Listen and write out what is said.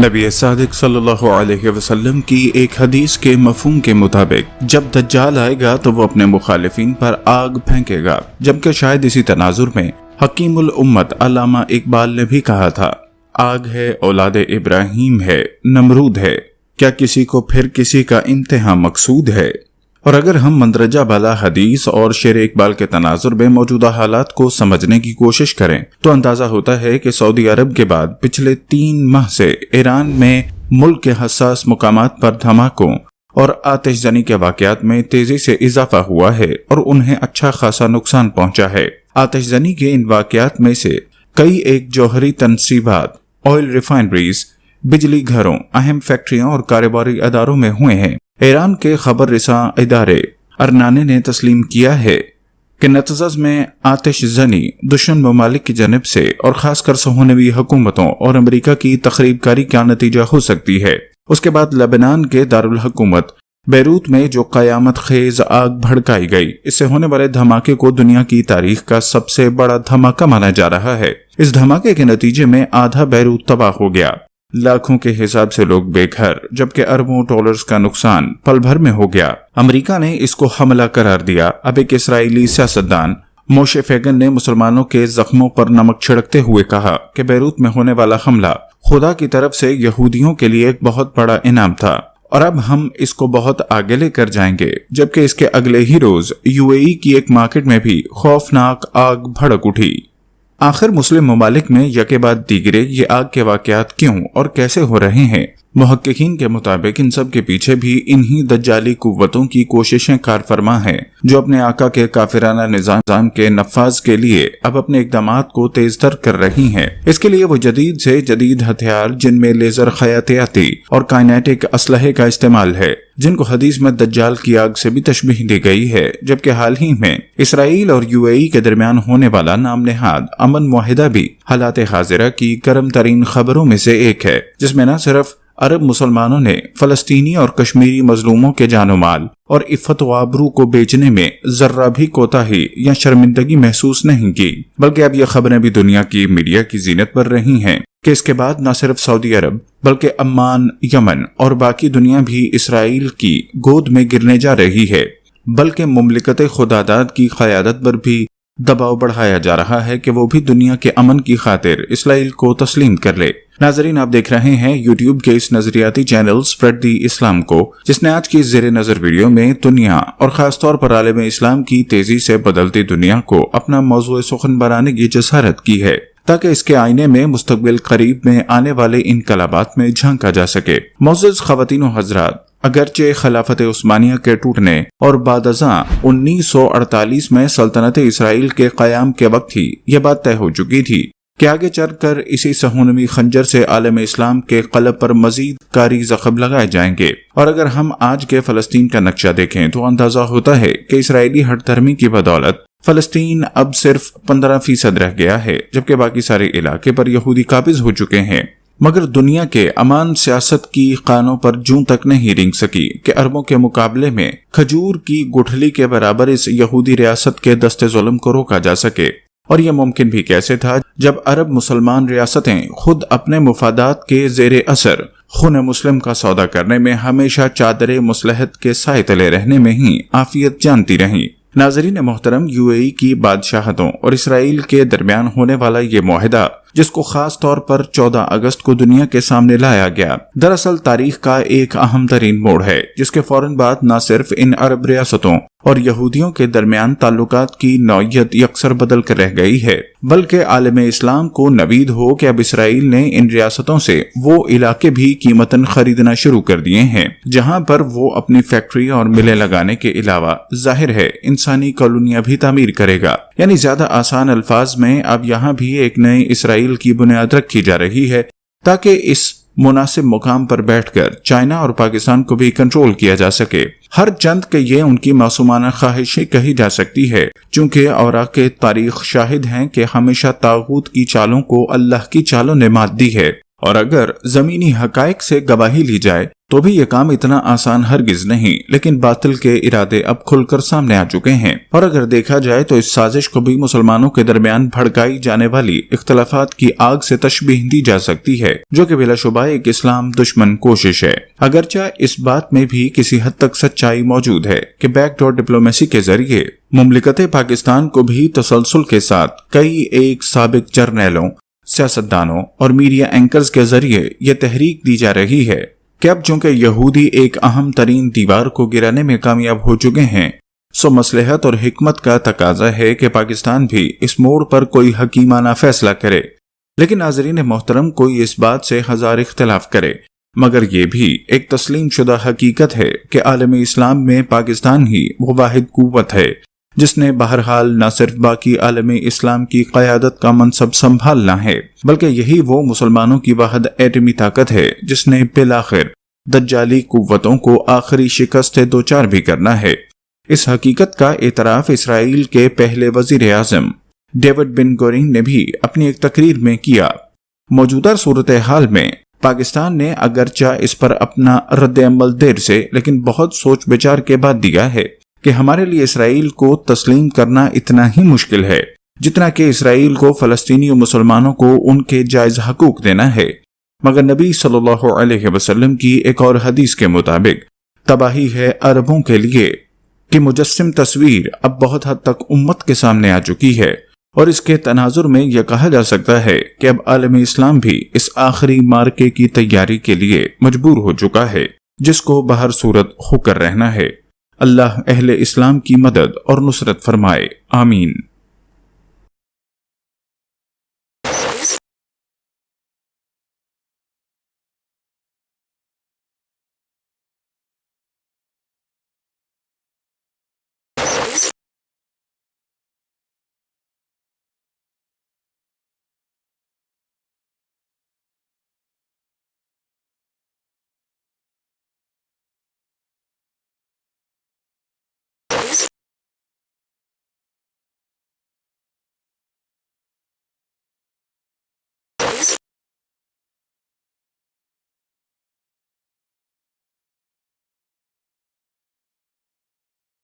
نبی صادق صلی اللہ علیہ وسلم کی ایک حدیث کے مفہوم کے مطابق جب دجال آئے گا تو وہ اپنے مخالفین پر آگ پھینکے گا، جبکہ شاید اسی تناظر میں حکیم الامت علامہ اقبال نے بھی کہا تھا، آگ ہے، اولاد ابراہیم ہے، نمرود ہے، کیا کسی کو پھر کسی کا امتحان مقصود ہے؟ اور اگر ہم مندرجہ بالا حدیث اور شعر اقبال کے تناظر میں موجودہ حالات کو سمجھنے کی کوشش کریں تو اندازہ ہوتا ہے کہ سعودی عرب کے بعد پچھلے 3 ماہ سے ایران میں ملک کے حساس مقامات پر دھماکوں اور آتش زنی کے واقعات میں تیزی سے اضافہ ہوا ہے اور انہیں اچھا خاصا نقصان پہنچا ہے۔ آتش زنی کے ان واقعات میں سے کئی ایک جوہری تنصیبات، آئل ریفائنریز، بجلی گھروں، اہم فیکٹریوں اور کاروباری اداروں میں ہوئے ہیں۔ ایران کے خبر رساں ادارے ارنانے نے تسلیم کیا ہے کہ نتزز میں آتش زنی دشمن ممالک کی جانب سے اور خاص کر صہیونی حکومتوں اور امریکہ کی تخریب کاری کا نتیجہ ہو سکتی ہے۔ اس کے بعد لبنان کے دارالحکومت بیروت میں جو قیامت خیز آگ بھڑکائی گئی، اس سے ہونے والے دھماکے کو دنیا کی تاریخ کا سب سے بڑا دھماکہ مانا جا رہا ہے۔ اس دھماکے کے نتیجے میں آدھا بیروت تباہ ہو گیا، لاکھوں کے حساب سے لوگ بے گھر، جبکہ اربوں ڈالرز کا نقصان پل بھر میں ہو گیا۔ امریکہ نے اس کو حملہ قرار دیا۔ اب ایک اسرائیلی سیاستدان موشے فیگن نے مسلمانوں کے زخموں پر نمک چھڑکتے ہوئے کہا کہ بیروت میں ہونے والا حملہ خدا کی طرف سے یہودیوں کے لیے ایک بہت بڑا انعام تھا، اور اب ہم اس کو بہت آگے لے کر جائیں گے۔ جبکہ اس کے اگلے ہی روز UAE کی ایک مارکیٹ میں بھی خوفناک آگ بھڑک اٹھی۔ آخر مسلم ممالک میں یکے بعد دیگرے یہ آگ کے واقعات کیوں اور کیسے ہو رہے ہیں؟ محققین کے مطابق ان سب کے پیچھے بھی انہی دجالی قوتوں کی کوششیں کار فرما ہیں، جو اپنے آقا کے کافرانہ نظام کے نفاذ کے لیے اب اپنے اقدامات کو تیز تر کر رہی ہیں۔ اس کے لیے وہ جدید سے جدید ہتھیار، جن میں لیزر خیاطیاتی اور کائنیٹک اسلحے کا استعمال ہے، جن کو حدیث میں دجال کی آگ سے بھی تشبیہ دی گئی ہے، جبکہ حال ہی میں اسرائیل اور UAE کے درمیان ہونے والا نام نہاد امن معاہدہ بھی حالات حاضرہ کی گرم ترین خبروں میں سے ایک ہے، جس میں نہ صرف عرب مسلمانوں نے فلسطینی اور کشمیری مظلوموں کے جان و مال اور عفت و آبرو کو بیچنے میں ذرہ بھی کوتاہی یا شرمندگی محسوس نہیں کی، بلکہ اب یہ خبریں بھی دنیا کی میڈیا کی زینت بن رہی ہیں کہ اس کے بعد نہ صرف سعودی عرب بلکہ عمان، یمن اور باقی دنیا بھی اسرائیل کی گود میں گرنے جا رہی ہے، بلکہ مملکت خداداد کی قیادت پر بھی دباؤ بڑھایا جا رہا ہے کہ وہ بھی دنیا کے امن کی خاطر اسرائیل کو تسلیم کر لے۔ ناظرین، آپ دیکھ رہے ہیں YouTube کے اس نظریاتی چینل اسپریڈ دی اسلام کو، جس نے آج کی زیر نظر ویڈیو میں دنیا اور خاص طور پر عالم اسلام کی تیزی سے بدلتی دنیا کو اپنا موضوع سخن بنانے کی جسارت کی ہے، تاکہ اس کے آئینے میں مستقبل قریب میں آنے والے انقلابات میں جھانکا جا سکے۔ معزز خواتین و حضرات، اگرچہ خلافت عثمانیہ کے ٹوٹنے اور بعد ازاں 1948 میں سلطنت اسرائیل کے قیام کے وقت ہی یہ بات طے ہو چکی تھی کہ آگے چل کر اسی صہیونی خنجر سے عالم اسلام کے قلب پر مزید کاری زخم لگائے جائیں گے۔ اور اگر ہم آج کے فلسطین کا نقشہ دیکھیں تو اندازہ ہوتا ہے کہ اسرائیلی ہٹ دھرمی کی بدولت فلسطین اب صرف 15% رہ گیا ہے، جبکہ باقی سارے علاقے پر یہودی قابض ہو چکے ہیں۔ مگر دنیا کے امان سیاست کی قانوں پر جوں تک نہیں رنگ سکی کہ عربوں کے مقابلے میں کھجور کی گٹھلی کے برابر اس یہودی ریاست کے دست ظلم کو روکا جا سکے۔ اور یہ ممکن بھی کیسے تھا جب عرب مسلمان ریاستیں خود اپنے مفادات کے زیر اثر خون مسلم کا سودا کرنے میں ہمیشہ چادر مصلحت کے سائے تلے رہنے میں ہی عافیت جانتی رہیں۔ ناظرین محترم، UAE کی بادشاہتوں اور اسرائیل کے درمیان ہونے والا یہ معاہدہ، جس کو خاص طور پر 14 اگست کو دنیا کے سامنے لایا گیا، دراصل تاریخ کا ایک اہم ترین موڑ ہے، جس کے فوراً بعد نہ صرف ان عرب ریاستوں اور یہودیوں کے درمیان تعلقات کی نوعیت یکسر بدل کر رہ گئی ہے، بلکہ عالم اسلام کو نوید ہو کہ اب اسرائیل نے ان ریاستوں سے وہ علاقے بھی قیمتاً خریدنا شروع کر دیے ہیں جہاں پر وہ اپنی فیکٹری اور ملیں لگانے کے علاوہ ظاہر ہے انسانی کالونیاں بھی تعمیر کرے گا۔ یعنی زیادہ آسان الفاظ میں اب یہاں بھی ایک نئے اسرائیل کی بنیاد رکھی جا رہی ہے، تاکہ اس مناسب مقام پر بیٹھ کر چائنا اور پاکستان کو بھی کنٹرول کیا جا سکے۔ ہر چند کہ یہ ان کی معصومانہ خواہشیں کہی جا سکتی ہے، چونکہ اوراق تاریخ شاہد ہیں کہ ہمیشہ طاغوت کی چالوں کو اللہ کی چالوں نے مات دی ہے، اور اگر زمینی حقائق سے گواہی لی جائے تو بھی یہ کام اتنا آسان ہرگز نہیں، لیکن باطل کے ارادے اب کھل کر سامنے آ چکے ہیں، اور اگر دیکھا جائے تو اس سازش کو بھی مسلمانوں کے درمیان بھڑکائی جانے والی اختلافات کی آگ سے تشبیہ دی جا سکتی ہے، جو کہ بلا شبہ ایک اسلام دشمن کوشش ہے۔ اگرچہ اس بات میں بھی کسی حد تک سچائی موجود ہے کہ بیک ڈور ڈپلومیسی کے ذریعے مملکت پاکستان کو بھی تسلسل کے ساتھ کئی ایک سابق جرنیلوں، سیاستدانوں اور میڈیا اینکرز کے ذریعے یہ تحریک دی جا رہی ہے کہ اب چونکہ یہودی ایک اہم ترین دیوار کو گرانے میں کامیاب ہو چکے ہیں، سو مصلحت اور حکمت کا تقاضا ہے کہ پاکستان بھی اس موڑ پر کوئی حکیمانہ فیصلہ کرے۔ لیکن ناظرین محترم، کوئی اس بات سے ہزار اختلاف کرے، مگر یہ بھی ایک تسلیم شدہ حقیقت ہے کہ عالم اسلام میں پاکستان ہی وہ واحد قوت ہے جس نے بہرحال نہ صرف باقی عالم اسلام کی قیادت کا منصب سنبھالنا ہے، بلکہ یہی وہ مسلمانوں کی واحد ایٹمی طاقت ہے جس نے بالآخر دجالی قوتوں کو آخری شکست دوچار بھی کرنا ہے۔ اس حقیقت کا اعتراف اسرائیل کے پہلے وزیر اعظم ڈیوڈ بن گورین نے بھی اپنی ایک تقریر میں کیا۔ موجودہ صورتحال میں پاکستان نے اگرچہ اس پر اپنا رد عمل دیر سے لیکن بہت سوچ بچار کے بعد دیا ہے کہ ہمارے لیے اسرائیل کو تسلیم کرنا اتنا ہی مشکل ہے جتنا کہ اسرائیل کو فلسطینی و مسلمانوں کو ان کے جائز حقوق دینا ہے، مگر نبی صلی اللہ علیہ وسلم کی ایک اور حدیث کے مطابق تباہی ہے عربوں کے لیے کہ مجسم تصویر اب بہت حد تک امت کے سامنے آ چکی ہے، اور اس کے تناظر میں یہ کہا جا سکتا ہے کہ اب عالم اسلام بھی اس آخری مارکے کی تیاری کے لیے مجبور ہو چکا ہے جس کو بہر صورت ہو کر رہنا ہے۔ اللہ اہل اسلام کی مدد اور نصرت فرمائے، آمین۔